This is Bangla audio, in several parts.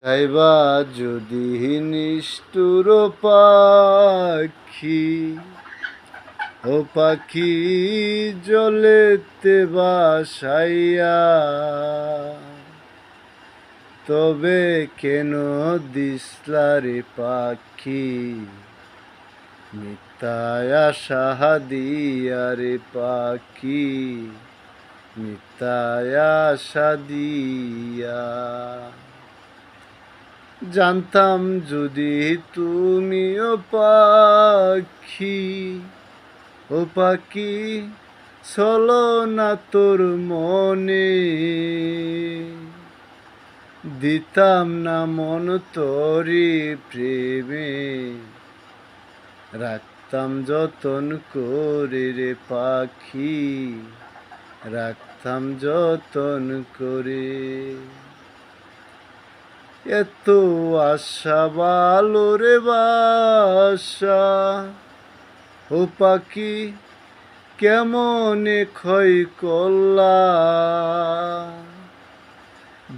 খাইবা যদি নিষ্ঠুর পাখি, ও পাখি জলেতে বাসাইয়া, তবে কেন দিসলারে পাখি, মিথ্যায় আশা দিয়া রে পাখি, মিথ্যায় আশা দিয়া। জানতাম যদি তুমিও পাখি, ও পাখি চলো না তোর মনে, দিতাম না মন তোরি প্রেমে, রাখতাম যতন করে রে পাখি, রাখতাম যতন করে। এত আশা ভালো রে বাসা, ও পাখি কেমনে ক্ষয় করলা,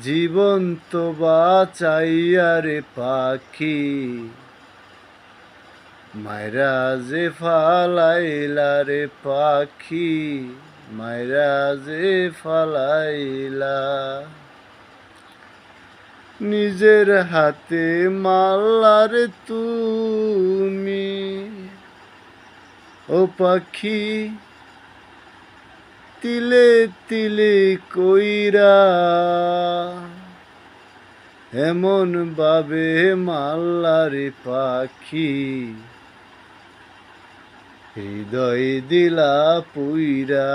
জীবন তো বাঁচাইয়া রে পাখি, মায়রা যে ফালাইলা রে পাখি, মায়রা যে ফালাইলা। নিজের হাতে মারলার তুমি, ও পাখি তিলে তিলে কইরা, এমন ভাবে মারলার পাখি, হৃদয় দিলা পুইরা।